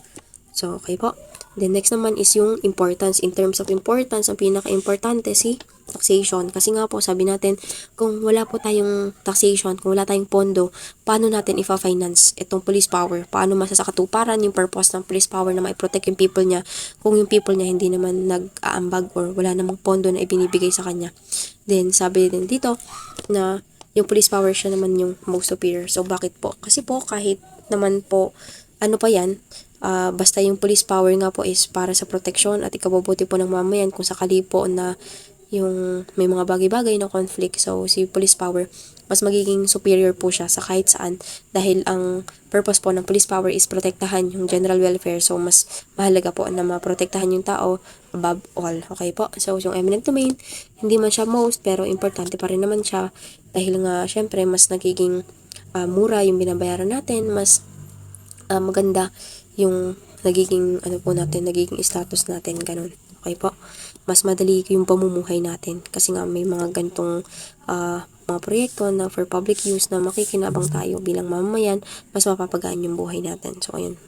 So, okay po. Then, next naman is yung importance. In terms of importance, ang pinaka-importante si taxation. Kasi nga po, sabi natin, kung wala po tayong taxation, kung wala tayong pondo, paano natin ifa-finance itong police power? Paano masasakatuparan yung purpose ng police power na mai-protect yung people niya kung yung people niya hindi naman nag-aambag or wala namang pondo na ibinibigay sa kanya? Then, sabi din dito na yung police power siya naman yung most superior. So, bakit po? Kasi po, kahit naman po, ano pa yan, basta yung police power nga po is para sa proteksyon at ikabubuti po ng mamayan kung sakali po na yung may mga bagay-bagay na conflict. So, si police power, mas magiging superior po siya sa kahit saan dahil ang purpose po ng police power is protektahan yung general welfare. So, mas mahalaga po na maprotektahan yung tao above all. Okay po? So, yung eminent domain, hindi man siya most, pero importante pa rin naman siya dahil nga, syempre, mas nagiging mura yung binabayaran natin, mas maganda yung nagiging, nagiging status natin, ganun. Okay po? Mas madali yung pamumuhay natin kasi nga may mga ganitong mga proyekto na for public use na makikinabang tayo bilang mamamayan, mas mapapagaan yung buhay natin. So, ayun,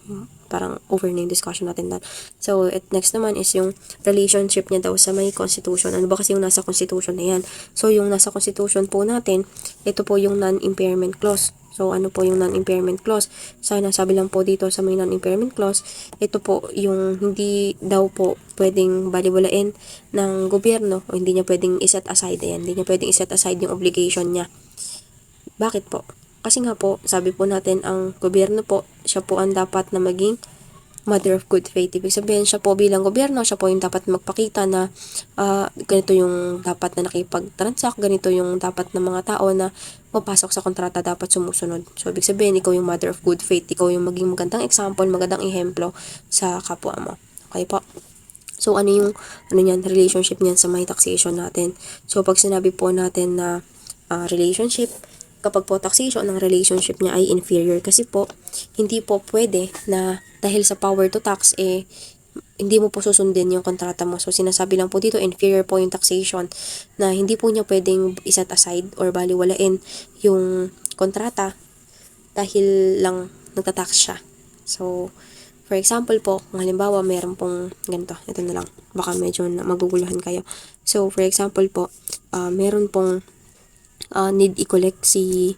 parang over na yung discussion natin na. So, next naman is yung relationship niya daw sa may constitution. Ano ba kasi yung nasa constitution na yan? So, yung nasa constitution po natin, ito po yung non-impairment clause. So, ano po yung non-impairment clause? So, nasabi lang po dito sa may non-impairment clause, ito po yung hindi daw po pwedeng baliwalain ng gobyerno o hindi niya pwedeng iset aside. Ayan, hindi niya pwedeng iset aside yung obligation niya. Bakit po? Kasi nga po, sabi po natin, ang gobyerno po, siya po ang dapat na maging mother of good faith. Ibig sabihin, siya po bilang gobyerno, siya po yung dapat magpakita na ganito yung dapat na nakipag-transact, ganito yung dapat na mga tao na papasok sa kontrata dapat sumusunod. So, ibig sabihin, ikaw yung mother of good faith, ikaw yung maging magandang example, magandang ehemplo sa kapwa mo. Okay po? So, ano yung relationship niyan sa may taxation natin? So, pag sinabi po natin na relationship, kapag po taxation, ang relationship niya ay inferior kasi po, hindi po pwede na dahil sa power to tax, hindi mo po susundin yung kontrata mo. So, sinasabi lang po dito, inferior po yung taxation na hindi po niya pwedeng iset aside or baliwalain yung kontrata dahil lang nagtatax siya. So, for example po, kung halimbawa meron pong ganito, ito na lang, baka medyo maguguluhan kayo. So, for example po, meron pong need i-collect si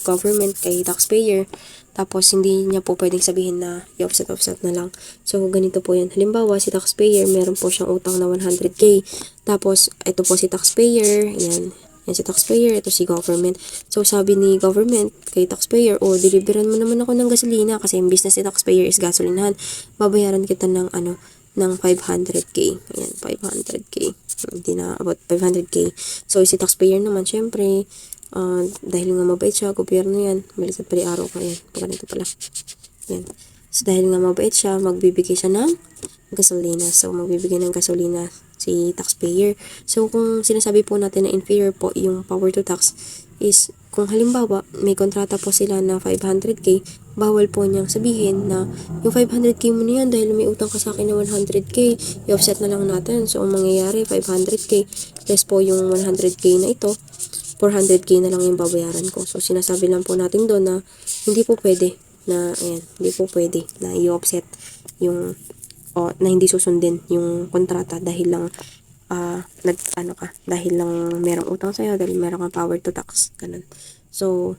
government kay taxpayer, tapos hindi niya po pwedeng sabihin na i-offset na lang. So, ganito po yan. Halimbawa, si taxpayer, meron po siyang utang na 100k. Tapos, ito po si taxpayer, yan si taxpayer, ito si government. So, sabi ni government kay taxpayer, deliveran mo naman ako ng gasolina kasi yung business ni taxpayer is gasolinahan. Babayaran kita ng 500k. Ayan, 500k. Hindi na about 500k. So, si taxpayer naman, syempre, dahil nga mabait siya, gobyerno yan. Baliktad pala araw ko. Ayan, ganito pala. Ayan. So, dahil nga mabait siya, magbibigay siya ng gasolina. So, magbibigay ng gasolina si taxpayer. So, kung sinasabi po natin na inferior po yung power to tax is, kung halimbawa, may kontrata po sila na 500k, bawal po niyang sabihin na yung 500k mo na yan dahil may utang ka sa akin na 100k, i-offset na lang natin. So, ang mangyayari, 500k less po yung 100k na ito, 400k na lang yung babayaran ko. So, sinasabi lang po natin doon na hindi po pwede na, hindi po pwede na i-offset yung, na hindi susundin yung kontrata dahil lang, dahil lang merong utang sa'yo, dahil merong kang power to tax. Ganun. So,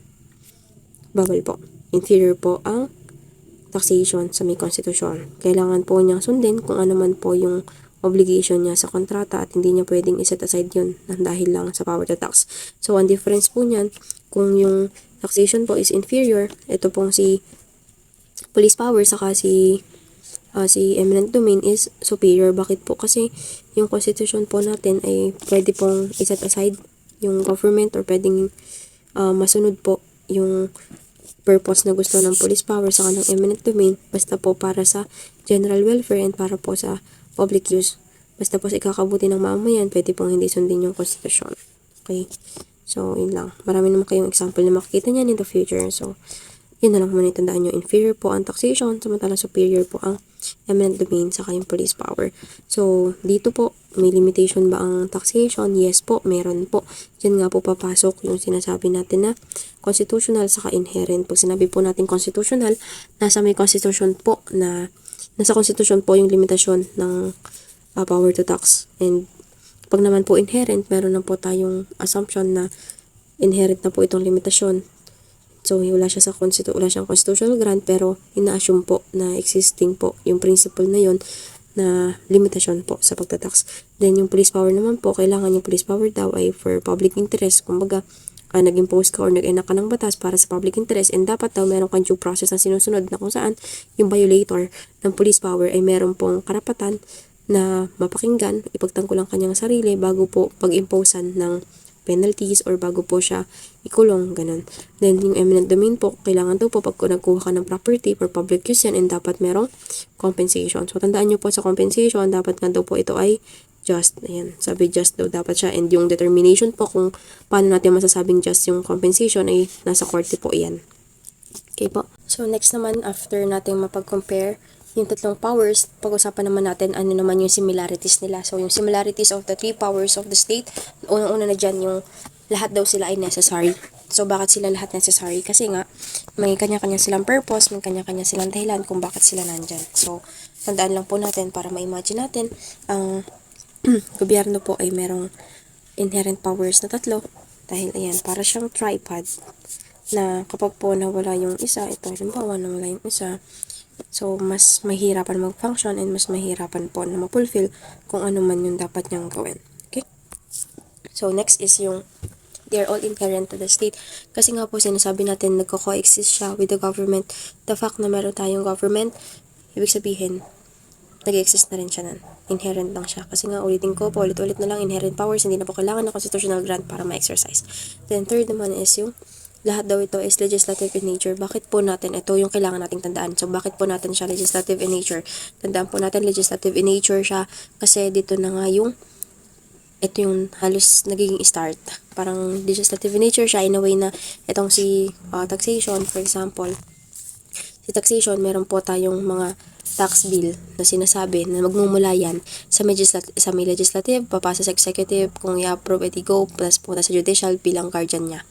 bawal po. Inferior po ang taxation sa may konstitusyon. Kailangan po niyang sundin kung ano man po yung obligation niya sa kontrata at hindi niya pwedeng iset aside yun dahil lang sa power to tax. So, ang difference po niyan, kung yung taxation po is inferior, ito pong si police power saka si eminent domain is superior. Bakit po? Kasi yung constitution po natin ay pwede pong iset aside yung government or pwedeng masunod po yung purpose na gusto ng police power sa ng eminent domain basta po para sa general welfare and para po sa public use. Basta po sa ikakabuti ng mamamayan, pwede pong hindi sundin yung constitution. Okay? So, yun lang. Marami naman kayong example na makikita niyan in the future. So, yun na lang muna itandaan nyo. Inferior po ang taxation, samantalang superior po ang eminent domain sa kayong police power. So, dito po, may limitation ba ang taxation? Yes po, meron po. Diyan nga po papasok yung sinasabi natin na constitutional saka inherent. Pag sinabi po natin constitutional, nasa may constitution po na nasa constitution po yung limitasyon ng power to tax. And pag naman po inherent, meron na po tayong assumption na inherent na po itong limitasyon. So, wala siya wala siyang constitutional grant pero ina-assume po na existing po yung principle na yon na limitasyon po sa pagtatax. Then, yung police power naman po, kailangan yung police power daw ay for public interest. Kumbaga, nag-impose ka or nag-enact ka ng batas para sa public interest and dapat daw meron kang due process na sinusunod na kung saan yung violator ng police power ay meron pong karapatan na mapakinggan, ipagtanggol ang kanyang sarili bago po pag-imposean ng penalties or bago po siya ikulong, ganun. Then, yung eminent domain po, kailangan daw po pag nagkuha ka ng property for public use yan and dapat merong compensation. So, tandaan nyo po sa compensation, dapat nga daw po ito ay just. Ayan, sabi just daw dapat siya. And yung determination po kung paano natin masasabing just yung compensation ay nasa korte po yan. Okay po. So, next naman, after natin mapag-compare yung tatlong powers, pag-usapan naman natin ano naman yung similarities nila. So, yung similarities of the three powers of the state, unang-una na dyan yung lahat daw sila ay necessary. So, bakit sila lahat necessary? Kasi nga, may kanya-kanya silang purpose, may kanya-kanya silang dahilan kung bakit sila nandyan. So, tandaan lang po natin para ma-imagine natin, ang gobyerno po ay merong inherent powers na tatlo. Dahil, ayan, para siyang tripod na kapag po nawala yung isa, ito, halimbawa, nawala yung isa, so, mas mahirapan mag-function and mas mahirapan po na ma-fulfill kung ano man yung dapat niyang gawin. Okay? So, next is yung they're all inherent to the state. Kasi nga po sinasabi natin nagko-coexist siya with the government. The fact na meron tayong government, ibig sabihin, nag-exist na rin siya nun. Inherent lang siya. Kasi nga, ulitin ko po, ulit-ulit na lang, inherent powers, hindi na po kailangan ng constitutional grant para ma-exercise. Then, third naman is yung lahat daw ito is legislative in nature. Bakit po natin, ito yung kailangan nating tandaan. So, bakit po natin siya legislative in nature? Tandaan po natin, legislative in nature siya kasi dito na nga yung, ito yung halos nagiging start. Parang legislative in nature siya in a way na itong si taxation, for example. Si taxation, meron po tayong mga tax bill na sinasabi na magmumula yan sa may legislative, papasa sa executive, kung i-approve, edi go, plus punta sa judicial bilang guardian niya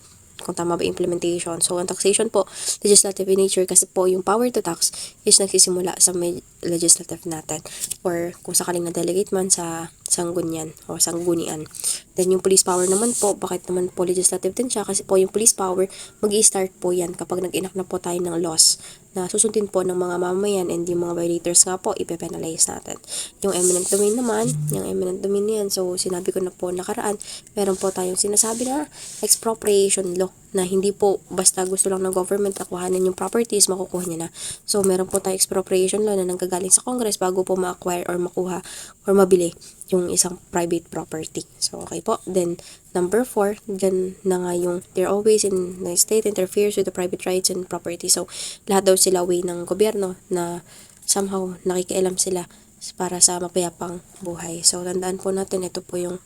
kung tama ba implementation. So, ang taxation po, legislative in nature kasi po yung power to tax is nagsisimula sa may legislative natin or kung sakaling na-delegate man sa sanggunian o sanggunian. Then, yung police power naman po, bakit naman po legislative din siya? Kasi po yung police power, mag-i-start po yan kapag nag-enact na po tayo ng laws na susundin po ng mga mamamayan and yung mga violators nga po, ipe-penalize natin. Yung eminent domain naman, yung eminent domain yan, so sinabi ko na po nakaraan, meron po tayong sinasabi na expropriation law na hindi po basta gusto lang ng government na kuhanin yung properties, makukuha niya na. So, meron po tayong expropriation law na nanggagaling sa Congress bago po ma-acquire or makuha or mabili yung isang private property. So, okay po. Then, number 4, dyan na nga yung they're always in the state interferes with the private rights and property. So, lahat daw sila way ng gobyerno na somehow nakikialam sila para sa mapayapang buhay. So, tandaan po natin, ito po yung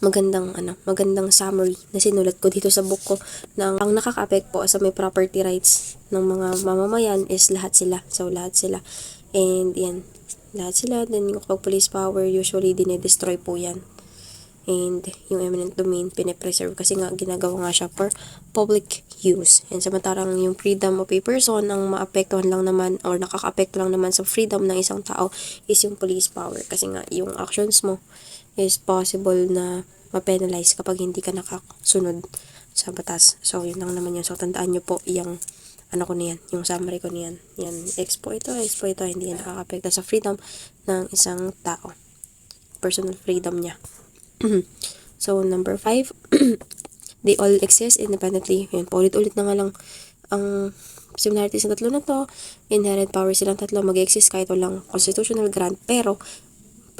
magandang summary na sinulat ko dito sa book ko na ang nakaka-affect po sa may property rights ng mga mamamayan is lahat sila. So, lahat sila. And, yan. Lahat sila. Then, yung kapag police power, usually, dinedestroy po yan. And, yung eminent domain, pinipreserve kasi nga, ginagawa nga siya for public use. And, samantarang yung freedom of a person, ang maapektuhan lang naman, or nakaka-apekto lang naman sa freedom ng isang tao is yung police power. Kasi nga, yung actions mo is possible na ma-penalize kapag hindi ka nakasunod sa batas. So, yun lang naman yun. So, tandaan nyo po yung ano ko niyan, yung summary ko niyan. Yan, expo ito, hindi yan nakaka-apekto sa freedom ng isang tao. Personal freedom niya. So, number 5, they all exist independently. Yan, paulit-ulit na nga lang ang similarities ng tatlo na to. Inherent power silang tatlo mag-exist kahit walang constitutional grant, pero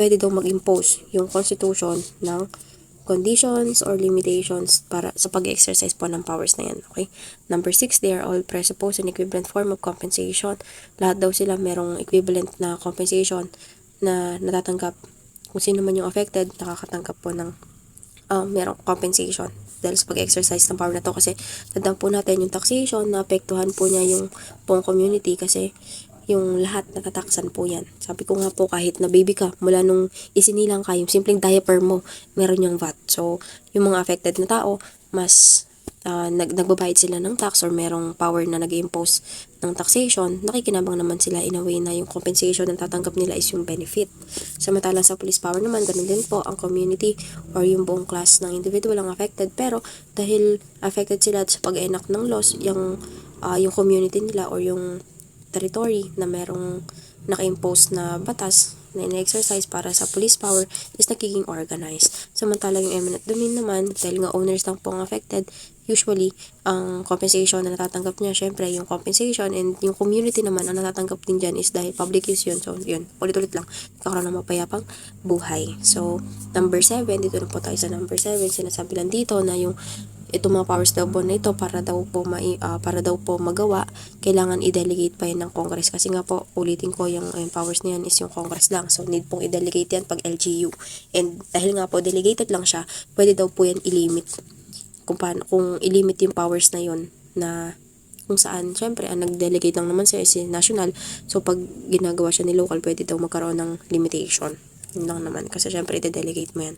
pwede daw mag-impose yung constitution ng conditions or limitations para sa pag-exercise po ng powers na yan. Okay? Number 6, they are all presuppose an equivalent form of compensation. Lahat daw sila merong equivalent na compensation na natatanggap. Kung sino man yung affected, nakakatanggap po ng merong compensation dahil sa pag-exercise ng power na to, kasi tandaan po natin yung taxation, na apektuhan po niya yung pong community kasi yung lahat natataksan po yan. Sabi ko nga po, kahit na baby ka, mula nung isinilang ka, yung simpleng diaper mo, meron yung VAT. So, yung mga affected na tao, mas nagbabayad sila ng tax or merong power na nag-impose ng taxation, nakikinabang naman sila in a way na yung compensation na tatanggap nila is yung benefit. Samantalang sa police power naman, ganun din po, ang community or yung buong class ng individual ang affected, pero dahil affected sila sa pag-enact ng laws, yung community nila or yung territory na merong naka-impose na batas na in-exercise para sa police power is nagiging organized. Samantalang yung eminent domain naman, dahil nga owners lang po ang affected, usually, ang compensation na natatanggap niya, syempre, yung compensation, and yung community naman, ang natatanggap din dyan is dahil public use yun. So, yun, ulit-ulit lang, kakaroon ng mapayapang buhay. So, number 7, dito na po tayo sa number 7, sinasabi lang dito na yung itong mga powers daw po na ito para daw po magawa, kailangan i-delegate pa yan ng Congress, kasi nga po ulitin ko yung powers na yan is yung Congress lang, so need pong i-delegate yan pag LGU, and dahil nga po delegated lang siya, pwede daw po yan i-limit kung i-limit yung powers na yon, na kung saan syempre ang nag-delegate lang naman siya is national, so pag ginagawa siya ni local, pwede daw magkaroon ng limitation. Yun lang naman, kasi syempre i-delegate mo yan.